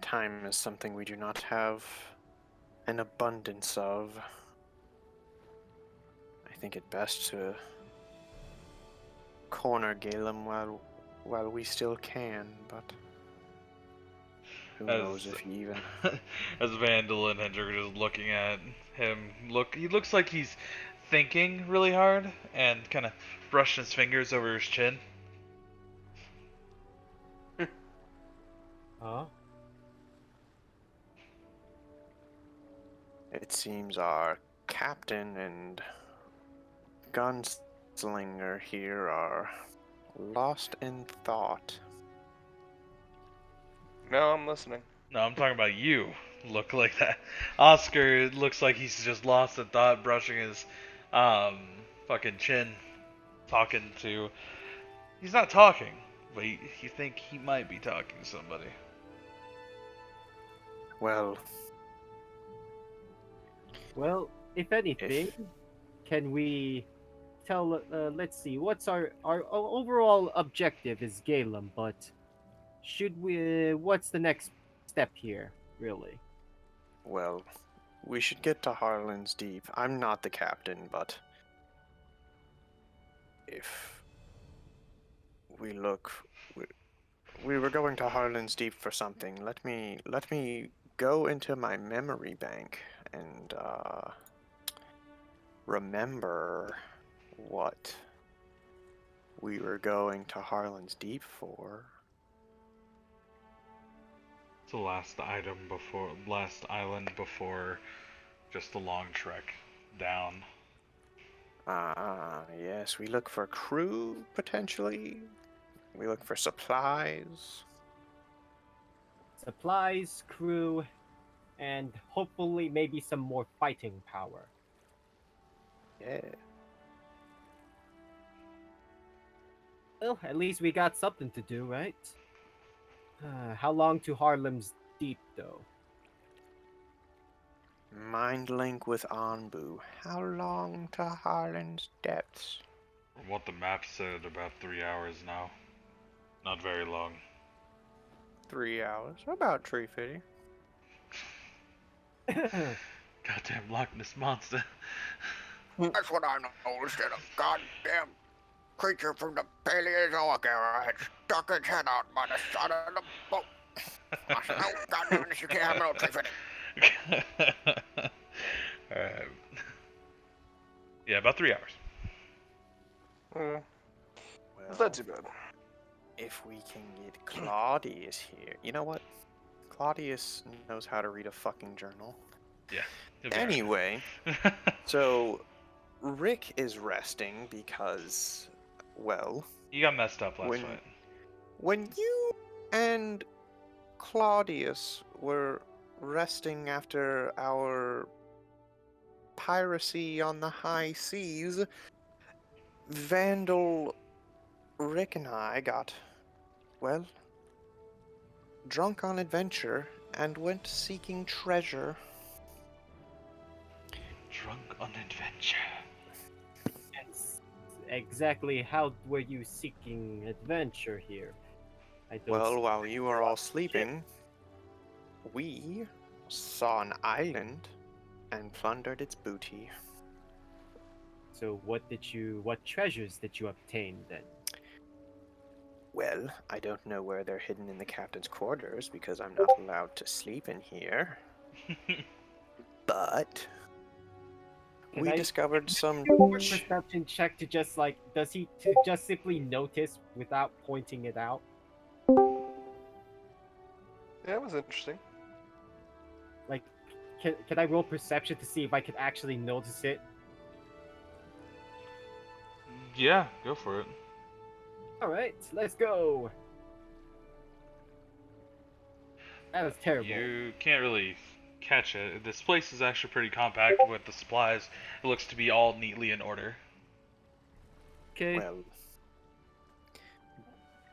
S2: time is something we do not have an abundance of. I think it best to corner Galem while we still can, but Who knows if he even...
S1: as Vandal and Hendrik are just looking at him, he looks like he's thinking really hard and kind of brushing his fingers over his chin.
S5: Huh?
S2: It seems our captain and Gunslinger here are lost in thought.
S3: No, I'm listening.
S1: No, I'm talking about you. Look like that. Oscar looks like he's just lost in thought, brushing his fucking chin, talking to. He's not talking, but you think he might be talking to somebody.
S2: Well,
S5: Well, if anything, can we tell? Let's see. What's our overall objective is Galen, but should we? What's the next step here, really?
S2: well, we should get to Harlan's Deep. I'm not the captain, but if we look, we were going to Harlan's Deep for something. Let me go into my memory bank and remember what we were going to Harlan's Deep for.
S1: It's the last island before just the long trek down.
S2: Ah, yes, we look for crew, potentially. We look for supplies.
S5: Supplies, crew, and hopefully maybe some more fighting power.
S2: Yeah.
S5: Well, at least we got something to do, right? How long to Harlem's Deep, though?
S2: Mind link with Anbu. How long to Harlan's depths?
S1: From what the map said, about 3 hours now. Not very long.
S2: 3 hours. About 350.
S1: Goddamn Loch Ness monster.
S2: That's what I know instead of goddamn creature from the Paleozoic era had stuck its head out by the side of the boat. I said, oh, goddamn this, you can't have no 350.
S1: Alright. Yeah, about 3 hours.
S2: Well,
S3: It's not too bad.
S2: if we can get Claudius here. You know what? Claudius knows how to read a fucking journal.
S1: Yeah. he'll be alright.
S2: Anyway, so Rick is resting because, well,
S1: You got messed up last
S2: When-
S1: fight.
S2: when you and Claudius were resting after our piracy on the high seas, Vandal, Rick, and I got, well, drunk on adventure and went seeking treasure.
S1: Drunk on adventure.
S5: Exactly how were you seeking adventure here? I don't
S2: Well,
S5: see-
S2: while you were all sleeping, we saw an island and plundered its booty.
S5: So what treasures did you obtain then?
S2: Well, I don't know where they're hidden in the captain's quarters because I'm not allowed to sleep in here. But
S5: Can
S2: we
S5: I-
S2: discovered some.
S5: Perception check to just like does he to just simply notice without pointing it out?
S3: Yeah, it was interesting.
S5: Like, can I roll perception to see if I can actually notice it?
S1: Yeah, go for it.
S5: All right, let's go. That was terrible.
S1: You can't really catch it. This place is actually pretty compact with the supplies. It looks to be all neatly in order.
S5: Okay.
S2: Well,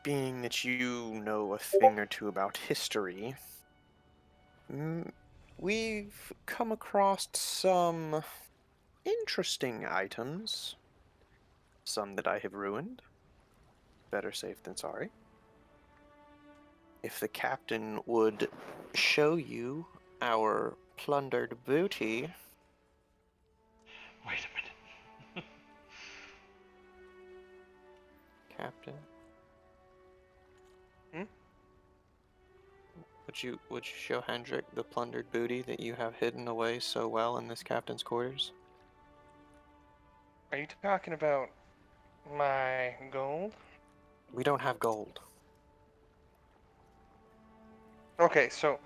S2: being that you know a thing or two about history, we've come across some interesting items. Some that I have ruined. Better safe than sorry. If the captain would show you our plundered booty.
S1: Wait a minute.
S2: Captain? Would you show Hendrik the plundered booty that you have hidden away so well in this captain's quarters?
S3: Are you talking about my gold?
S2: We don't have gold.
S3: Okay, so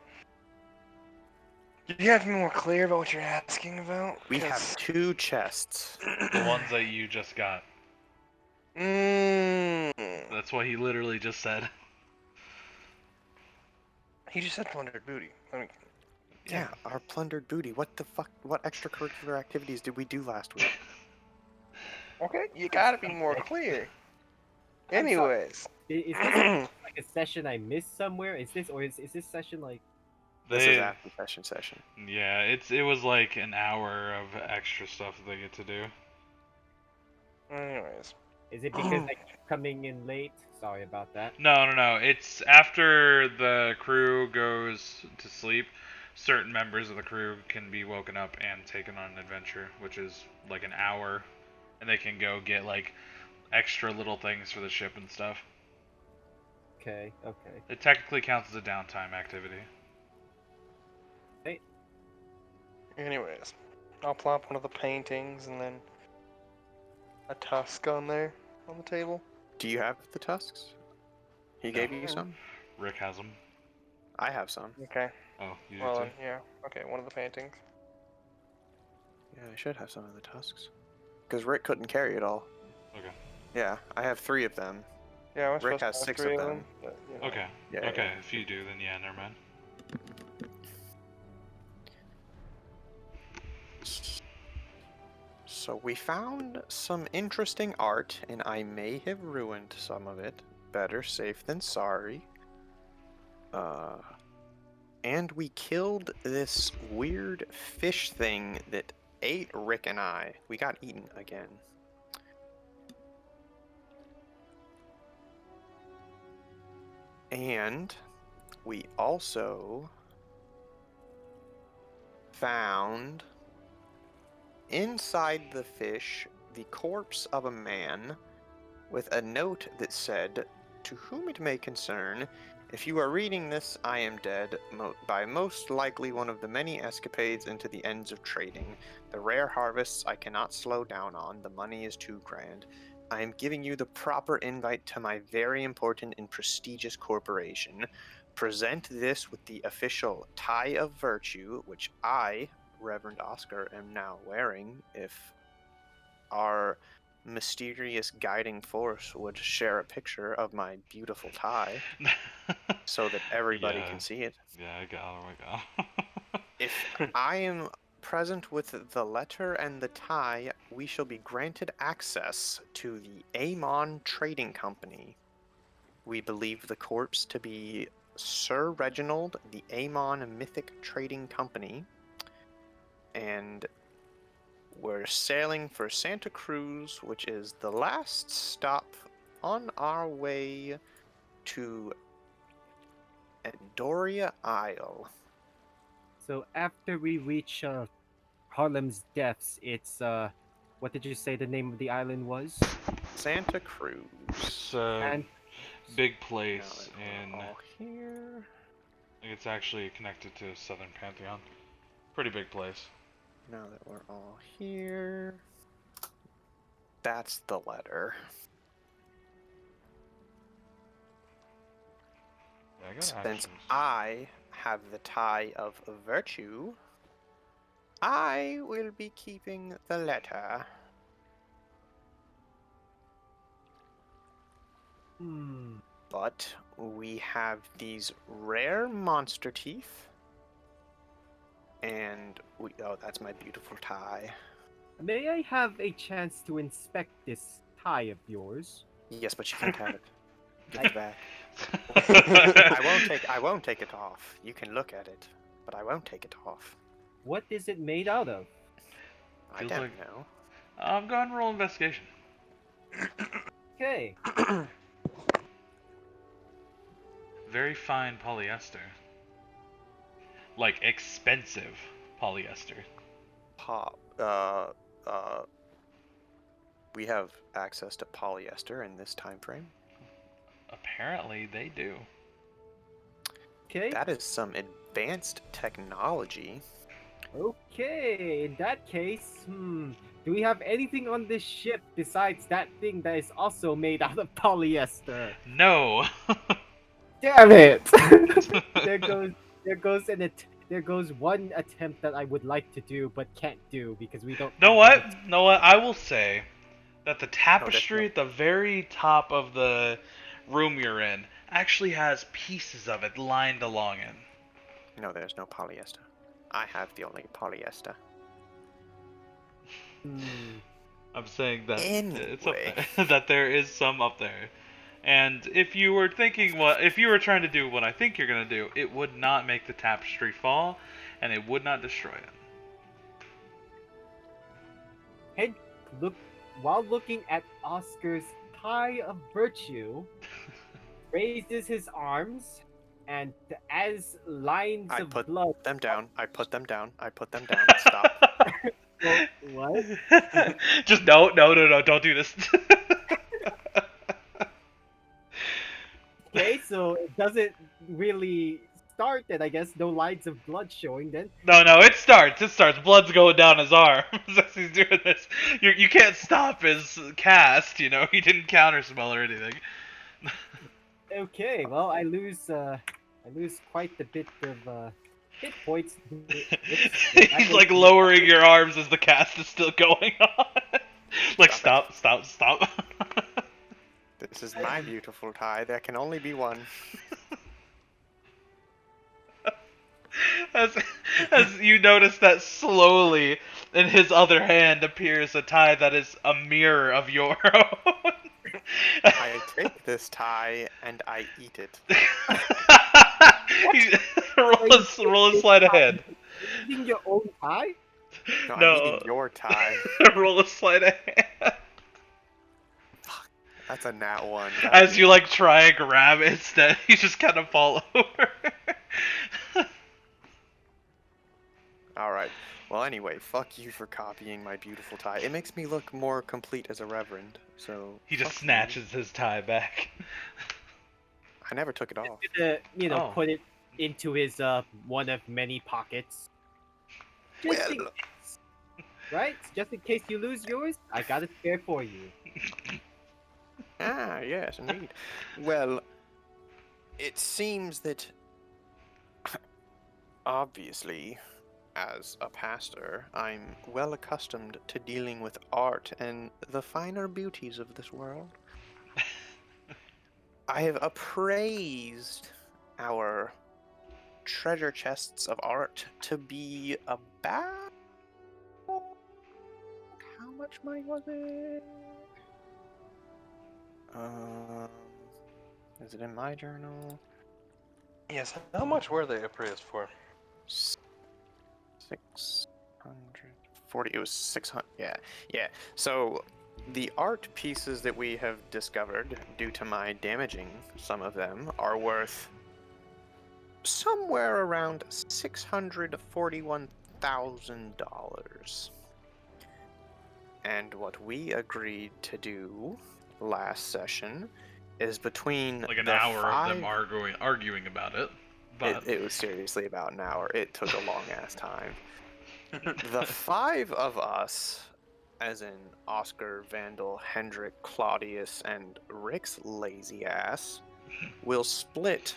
S3: you have to be more clear about what you're asking about.
S2: We have 2 chests.
S1: The ones that you just got.
S3: Mmm.
S1: That's what he literally just said.
S3: He just said plundered booty. I mean,
S2: Yeah, our plundered booty. What the fuck? What extracurricular activities did we do last week?
S3: okay, you gotta be more clear. Anyways,
S5: Is this like a session I missed somewhere? Is this session like?
S2: This is after session.
S1: Yeah, it was like an hour of extra stuff that they get to do.
S3: anyways,
S5: Is it because I keep coming in late? Sorry about that.
S1: No. It's after the crew goes to sleep, certain members of the crew can be woken up and taken on an adventure, which is like an hour, and they can go get like extra little things for the ship and stuff.
S5: Okay.
S1: It technically counts as a downtime activity.
S3: anyways, I'll plop one of the paintings and then a tusk on there on the table.
S2: Do you have the tusks? He
S1: No.
S2: gave you some?
S1: Rick has them.
S2: I have some.
S3: Okay.
S1: Oh, you do
S3: Well,
S1: too?
S3: yeah. Okay, one of the paintings.
S2: Yeah, I should have some of the tusks. Because Rick couldn't carry it all.
S1: Okay.
S2: Yeah, I have 3 of them.
S3: Yeah, I was
S2: Rick
S3: supposed
S2: has
S3: to have
S2: 6
S3: 3
S2: of
S3: of
S2: them.
S3: but, you know.
S1: Okay.
S2: Yeah,
S1: Okay,
S2: yeah.
S1: if you do, then yeah, never mind.
S2: So we found some interesting art, and I may have ruined some of it. Better safe than sorry. And we killed this weird fish thing that ate Rick and I. We got eaten again. And we also found inside the fish the corpse of a man with a note that said, "To whom it may concern, if you are reading this, I am dead, by most likely one of the many escapades into the ends of trading. The rare harvests I cannot slow down on, the money is too grand. I am giving you the proper invite to my very important and prestigious corporation. Present this with the official tie of virtue, which I, Reverend Oscar, am now wearing, if our mysterious guiding force would share a picture of my beautiful tie so that everybody
S1: Yeah.
S2: can see it.
S1: Yeah, I got it. Oh my god.
S2: If I am present with the letter and the tie, we shall be granted access to the Amon Trading Company. We believe the corpse to be Sir Reginald, the Amon Mythic Trading Company, and we're sailing for Santa Cruz, which is the last stop on our way to Andoria Isle.
S5: So after we reach Harlem's depths, it's what did you say the name of the island was?
S2: Santa Cruz.
S1: It's a
S5: And
S1: big
S2: Now
S1: place
S2: that we're
S1: in.
S2: all here.
S1: I think it's actually connected to Southern Pantheon. Pretty big place.
S2: Now that we're all here. That's the letter.
S1: Yeah, I got
S2: Since
S1: actions.
S2: I have the tie of virtue, I will be keeping the letter. But we have these rare monster teeth. And oh, that's my beautiful tie.
S5: May I have a chance to inspect this tie of yours?
S2: Yes, but you can't have it. Give it back. I won't take it off. You can look at it, but I won't take it off.
S5: What is it made out of?
S2: I
S1: Feels
S2: don't
S1: like-
S2: know.
S1: Go ahead and roll investigation.
S5: Okay.
S1: Very fine polyester. Like expensive polyester.
S2: We have access to polyester in this time frame.
S1: Apparently they do.
S5: Okay.
S2: That is some advanced technology.
S5: Okay, in that case, do we have anything on this ship besides that thing that is also made out of polyester?
S1: No.
S5: Damn it! there goes, there goes one attempt that I would like to do but can't do because we don't.
S1: Know
S5: have
S1: what?
S5: the-
S1: Know what? I will say that the
S2: No,
S1: tapestry at the very top of the room you're in actually has pieces of it lined along it.
S2: no, there's no polyester. I have the only polyester.
S5: Hmm.
S1: I'm saying that it's up
S2: Anyway.
S1: there. That there is some up there. And if you were if you were trying to do what I think you're gonna do, it would not make the tapestry fall, and it would not destroy it.
S5: Head look while looking at Oscar's tie of virtue, raises his arms, and as lines
S2: I
S5: of
S2: put
S5: blood.
S2: them down. I put them down. I put them down. Stop.
S5: What?
S1: Just no, don't do this.
S5: Okay, so it doesn't really start, and I guess no lines of blood showing then.
S1: No, it starts. Blood's going down his arm as he's doing this. You can't stop his cast. You know, he didn't counterspell or anything.
S5: Okay, well I lose quite a bit of hit points.
S1: He's like lowering your arms as the cast is still going on. Like stop.
S2: This is my beautiful tie. There can only be one.
S1: As you notice that slowly in his other hand appears a tie that is a mirror of your own.
S2: I take this tie and I eat it.
S1: roll a slide ahead.
S5: Eating your own tie?
S2: No,
S1: No.
S2: I'm eating your tie.
S1: Roll a slide ahead.
S2: That's a nat one.
S1: As you like try and grab it, instead you just kind of fall over.
S2: Alright. Well, anyway, fuck you for copying my beautiful tie. It makes me look more complete as a reverend, so...
S1: He just
S2: fuck you.
S1: snatches his tie back.
S2: I never took it off.
S1: Oh.
S5: Put it into his one of many pockets. Just in
S2: Well-
S5: case, right? Just in case you lose yours, I got it spare for you.
S2: Ah, yes, indeed. Well, it seems that... Obviously, as a pastor, I'm well accustomed to dealing with art and the finer beauties of this world. I have appraised our treasure chests of art to be about... How much money was it? Is it in my journal?
S3: Yes, how much were they appraised for?
S2: 640. It was 600. Yeah. So the art pieces that we have discovered, due to my damaging some of them, are worth somewhere around $641,000. And what we agreed to do last session is between
S1: Like an
S2: the
S1: hour of them
S2: five-
S1: arguing about it. But
S2: It was seriously about an hour. It took a long ass time. The five of us, as in Oscar, Vandal, Hendrik, Claudius, and Rick's lazy ass, will split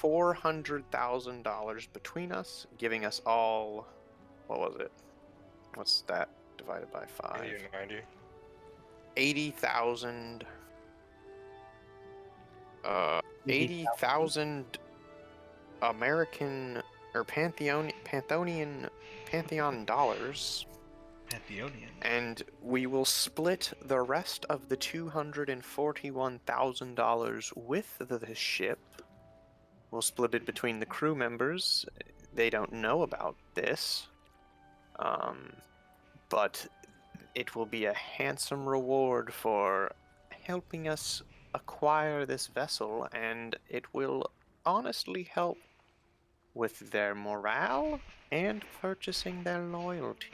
S2: $400,000 between us, giving us all. What was it? What's that divided by 5?
S3: 80 or 90.
S2: 80,000. 80,000 American or Pantheon dollars,
S1: Pantheonian.
S2: and we will split the rest of the $241,000 with the ship. We'll split it between the crew members. They don't know about this, but it will be a handsome reward for helping us acquire this vessel, and it will honestly help with their morale and purchasing their loyalty.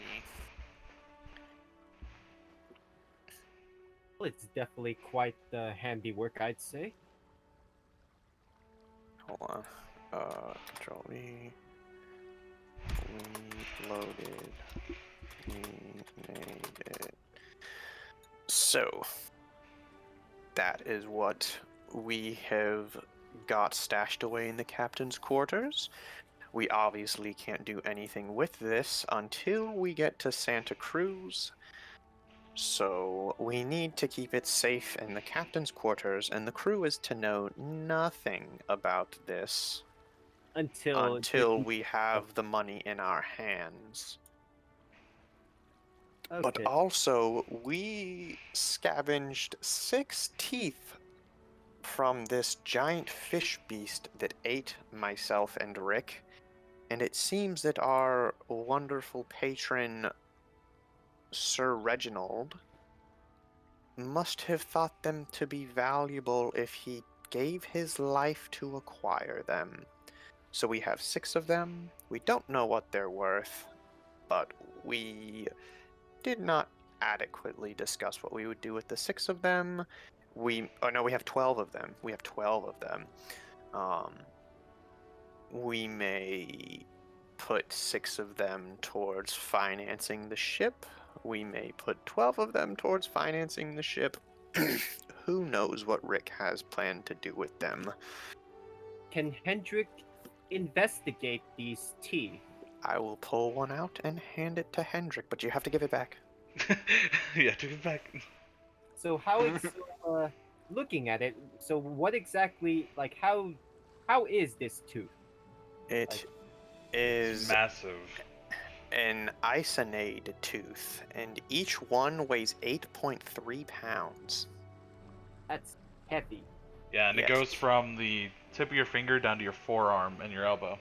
S5: Well, it's definitely quite the handiwork, I'd say.
S2: Hold on. Control V. Reloaded. We made it. So, that is what we have got stashed away in the captain's quarters. We obviously can't do anything with this until we get to Santa Cruz. So, we need to keep it safe in the captain's quarters, and the crew is to know nothing about this until we have the money in our hands. But
S5: Okay.
S2: also, we scavenged 6 teeth from this giant fish beast that ate myself and Rick, and it seems that our wonderful patron, Sir Reginald, must have thought them to be valuable if he gave his life to acquire them. So we have 6 of them. We don't know what they're worth, but we did not adequately discuss what we would do with the 6 of them. We have 12 of them. We have 12 of them. We may put 6 of them towards financing the ship. We may put 12 of them towards financing the ship. Who knows what Rick has planned to do with them.
S5: Can Hendrik investigate these tea?
S2: I will pull one out and hand it to Hendrik, but you have to give it back.
S1: Yeah, took it back.
S5: So how it's looking at it? So what exactly, like, how is this tooth?
S2: It is
S1: Massive.
S2: an isonade tooth, and each one weighs 8.3 pounds.
S5: That's heavy.
S1: Yeah, and
S2: Yes.
S1: it goes from the tip of your finger down to your forearm and your elbow.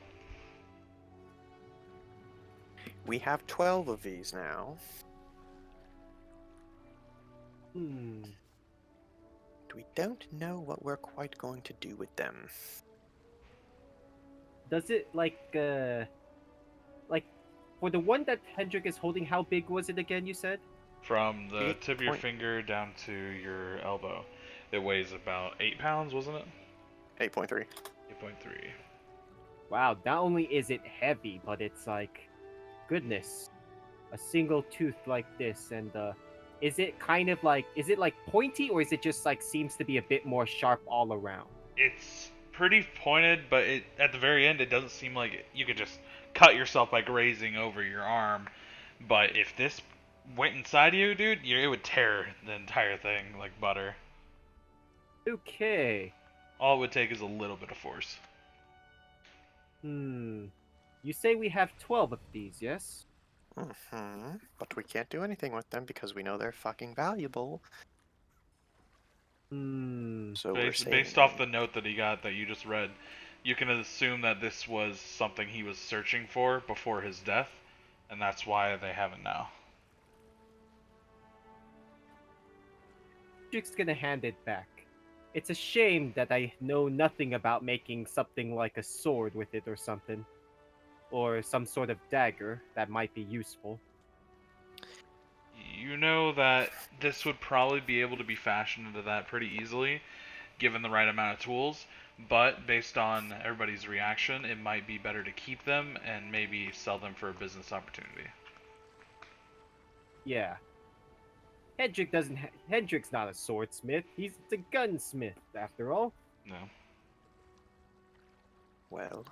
S2: We have 12 of these now. We don't know what we're quite going to do with them.
S5: Does it like for the one that Hendrik is holding, how big was it again, you said?
S1: From the tip of your
S2: 8
S1: finger down to your elbow. It weighs about 8 pounds, wasn't it?
S2: 8.3.
S1: 8.3.
S5: Wow, not only is it heavy, but it's like, goodness, a single tooth like this. And is it kind of like, is it like pointy, or is it just like seems to be a bit more sharp all around?
S1: It's pretty pointed, but at the very end, it doesn't seem like you could just cut yourself by grazing over your arm. But if this went inside you, dude, it would tear the entire thing like butter.
S5: Okay.
S1: All it would take is a little bit of force.
S5: You say we have 12 of these, yes?
S2: But we can't do anything with them because we know they're fucking valuable. So
S1: Based off the note that he got that you just read, you can assume that this was something he was searching for before his death, and that's why they have it now.
S5: Hendrik's gonna hand it back. It's a shame that I know nothing about making something like a sword with it or something. Or some sort of dagger that might be useful.
S1: You know that this would probably be able to be fashioned into that pretty easily, given the right amount of tools, but based on everybody's reaction, it might be better to keep them and maybe sell them for a business opportunity.
S5: Yeah. Hendrik's not a swordsmith. He's a gunsmith, after all.
S1: No.
S2: Well,